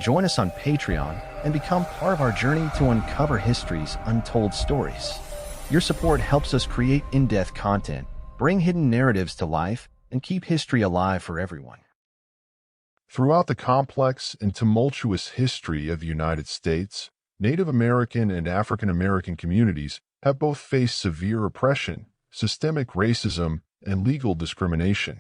Join us on Patreon and become part of our journey to uncover history's untold stories. Your support helps us create in-depth content, bring hidden narratives to life, and keep history alive for everyone. Throughout the complex and tumultuous history of the United States, Native American and African American communities have both faced severe oppression, systemic racism, and legal discrimination.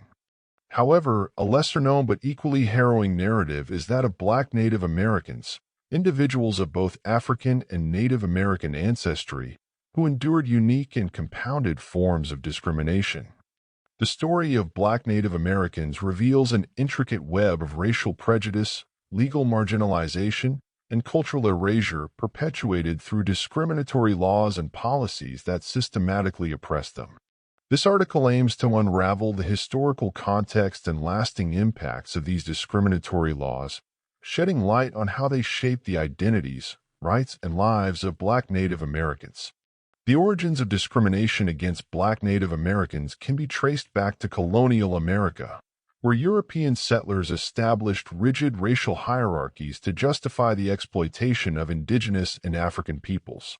However, a lesser-known but equally harrowing narrative is that of Black Native Americans, individuals of both African and Native American ancestry, who endured unique and compounded forms of discrimination. The story of Black Native Americans reveals an intricate web of racial prejudice, legal marginalization, and cultural erasure perpetuated through discriminatory laws and policies that systematically oppress them. This article aims to unravel the historical context and lasting impacts of these discriminatory laws, shedding light on how they shape the identities, rights, and lives of Black Native Americans. The origins of discrimination against Black Native Americans can be traced back to colonial America, where European settlers established rigid racial hierarchies to justify the exploitation of indigenous and African peoples.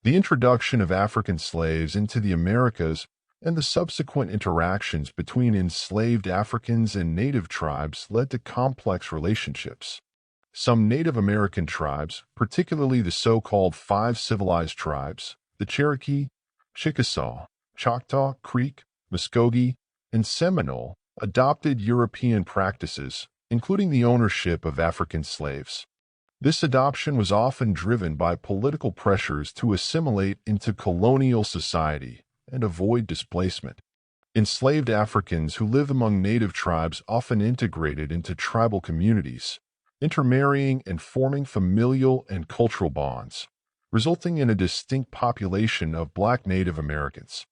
The introduction of African slaves into the Americas and the subsequent interactions between enslaved Africans and native tribes led to complex relationships. Some Native American tribes, particularly the so-called five civilized tribes, the Cherokee, Chickasaw, Choctaw, Creek, Muskogee, and Seminole, adopted European practices, including the ownership of African slaves. This adoption was often driven by political pressures to assimilate into colonial society and avoid displacement. Enslaved Africans who lived among native tribes often integrated into tribal communities, intermarrying and forming familial and cultural bonds, resulting in a distinct population of Black Native Americans.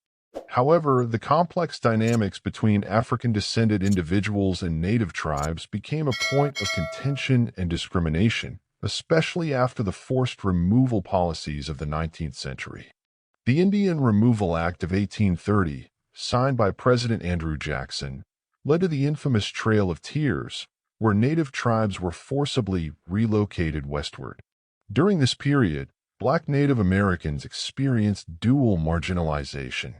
However, the complex dynamics between African-descended individuals and native tribes became a point of contention and discrimination, especially after the forced removal policies of the 19th century. The Indian Removal Act of 1830, signed by President Andrew Jackson, led to the infamous Trail of Tears, where native tribes were forcibly relocated westward. During this period, Black Native Americans experienced dual marginalization.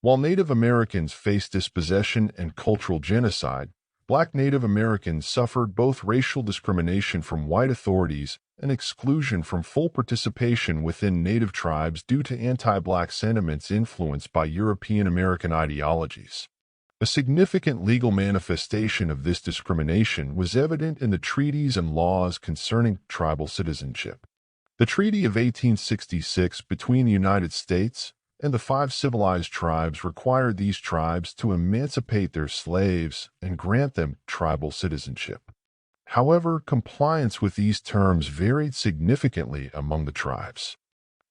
While Native Americans faced dispossession and cultural genocide, Black Native Americans suffered both racial discrimination from white authorities and exclusion from full participation within Native tribes due to anti-Black sentiments influenced by European American ideologies. A significant legal manifestation of this discrimination was evident in the treaties and laws concerning tribal citizenship. The Treaty of 1866 between the United States and the five civilized tribes required these tribes to emancipate their slaves and grant them tribal citizenship. However, compliance with these terms varied significantly among the tribes.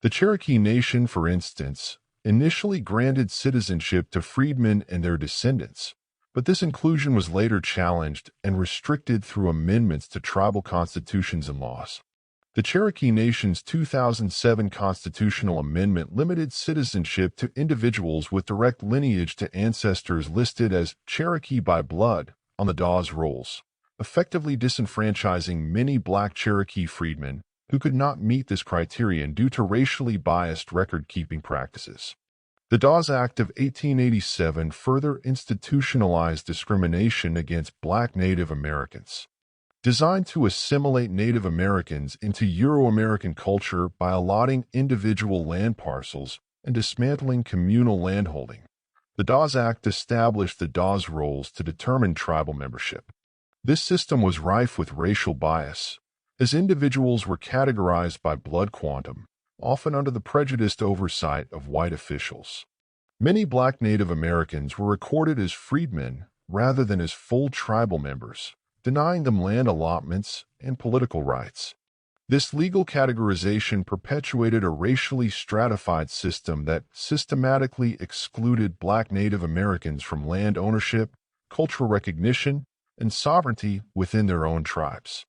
The Cherokee Nation, for instance, initially granted citizenship to freedmen and their descendants, but this inclusion was later challenged and restricted through amendments to tribal constitutions and laws. The Cherokee Nation's 2007 constitutional amendment limited citizenship to individuals with direct lineage to ancestors listed as Cherokee by blood on the Dawes Rolls, effectively disenfranchising many Black Cherokee freedmen who could not meet this criterion due to racially biased record-keeping practices. The Dawes Act of 1887 further institutionalized discrimination against Black Native Americans. Designed to assimilate Native Americans into Euro-American culture by allotting individual land parcels and dismantling communal landholding, the Dawes Act established the Dawes Rolls to determine tribal membership. This system was rife with racial bias, as individuals were categorized by blood quantum, often under the prejudiced oversight of white officials. Many Black Native Americans were recorded as freedmen rather than as full tribal members, denying them land allotments and political rights. This legal categorization perpetuated a racially stratified system that systematically excluded Black Native Americans from land ownership, cultural recognition, and sovereignty within their own tribes.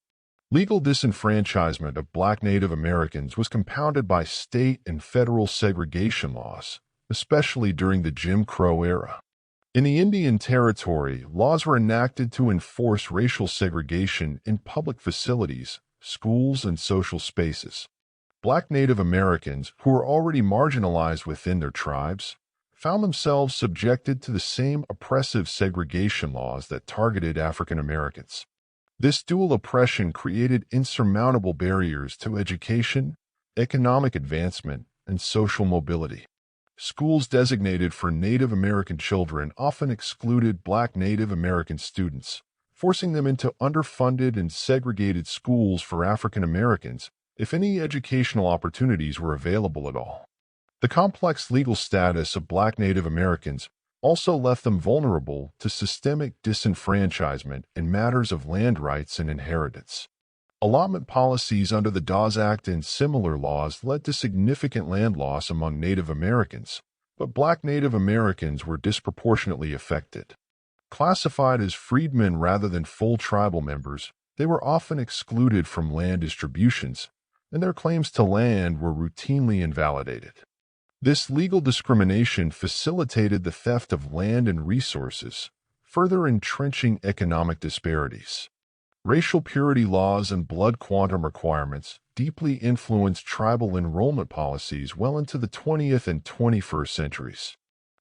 Legal disenfranchisement of Black Native Americans was compounded by state and federal segregation laws, especially during the Jim Crow era. In the Indian Territory, laws were enacted to enforce racial segregation in public facilities schools, and social spaces. Black Native Americans, who were already marginalized within their tribes, found themselves subjected to the same oppressive segregation laws that targeted African Americans. This dual oppression created insurmountable barriers to education, economic advancement, and social mobility. Schools designated for Native American children often excluded Black Native American students, forcing them into underfunded and segregated schools for African Americans, if any educational opportunities were available at all. The complex legal status of Black Native Americans also left them vulnerable to systemic disenfranchisement in matters of land rights and inheritance. Allotment policies under the Dawes Act and similar laws led to significant land loss among Native Americans, but Black Native Americans were disproportionately affected. Classified as freedmen rather than full tribal members, they were often excluded from land distributions, and their claims to land were routinely invalidated. This legal discrimination facilitated the theft of land and resources, further entrenching economic disparities. Racial purity laws and blood quantum requirements deeply influenced tribal enrollment policies well into the 20th and 21st centuries.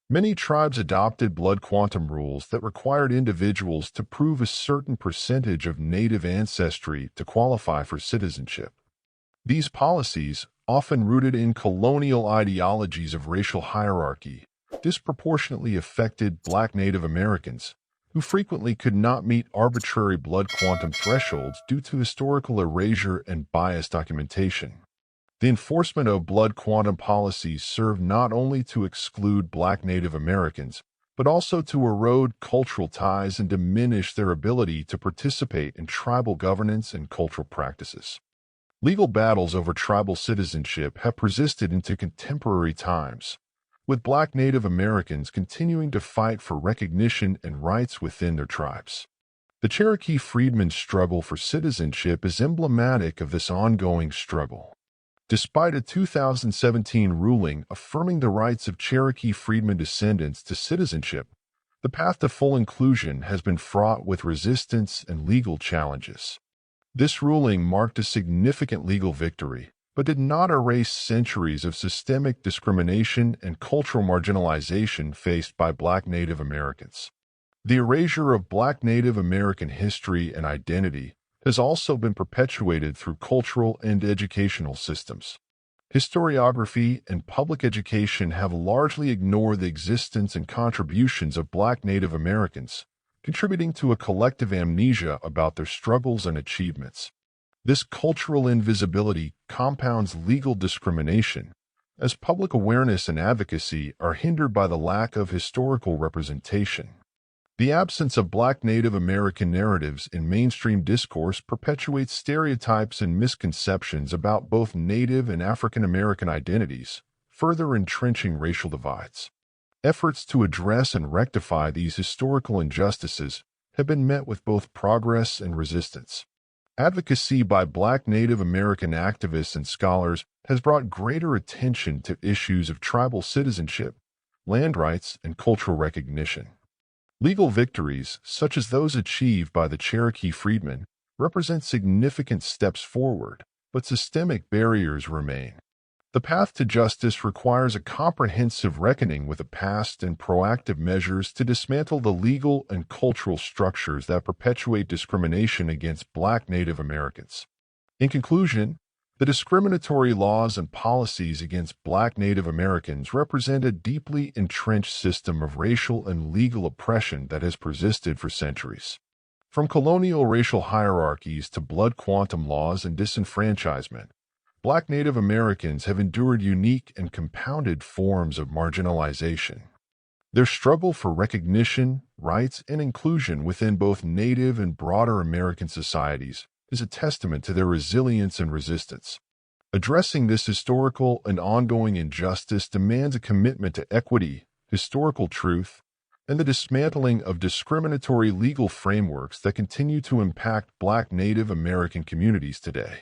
Many tribes adopted blood quantum rules that required individuals to prove a certain percentage of Native ancestry to qualify for citizenship. These policies, often rooted in colonial ideologies of racial hierarchy, disproportionately affected Black Native Americans, who frequently could not meet arbitrary blood quantum thresholds due to historical erasure and biased documentation. The enforcement of blood quantum policies served not only to exclude Black Native Americans, but also to erode cultural ties and diminish their ability to participate in tribal governance and cultural practices. Legal battles over tribal citizenship have persisted into contemporary times, with Black Native Americans continuing to fight for recognition and rights within their tribes. The Cherokee freedmen's struggle for citizenship is emblematic of this ongoing struggle. Despite a 2017 ruling affirming the rights of Cherokee freedmen descendants to citizenship, the path to full inclusion has been fraught with resistance and legal challenges. This ruling marked a significant legal victory, but did not erase centuries of systemic discrimination and cultural marginalization faced by Black Native Americans. The erasure of Black Native American history and identity has also been perpetuated through cultural and educational systems. Historiography and public education have largely ignored the existence and contributions of Black Native Americans, contributing to a collective amnesia about their struggles and achievements. This cultural invisibility compounds legal discrimination, as public awareness and advocacy are hindered by the lack of historical representation. The absence of Black Native American narratives in mainstream discourse perpetuates stereotypes and misconceptions about both Native and African American identities, further entrenching racial divides. Efforts to address and rectify these historical injustices have been met with both progress and resistance. Advocacy by Black Native American activists and scholars has brought greater attention to issues of tribal citizenship, land rights, and cultural recognition. Legal victories, such as those achieved by the Cherokee freedmen, represent significant steps forward, but systemic barriers remain. The path to justice requires a comprehensive reckoning with the past and proactive measures to dismantle the legal and cultural structures that perpetuate discrimination against Black Native Americans. In conclusion, the discriminatory laws and policies against Black Native Americans represent a deeply entrenched system of racial and legal oppression that has persisted for centuries. From colonial racial hierarchies to blood quantum laws and disenfranchisement, Black Native Americans have endured unique and compounded forms of marginalization. Their struggle for recognition, rights, and inclusion within both Native and broader American societies is a testament to their resilience and resistance. Addressing this historical and ongoing injustice demands a commitment to equity, historical truth, and the dismantling of discriminatory legal frameworks that continue to impact Black Native American communities today.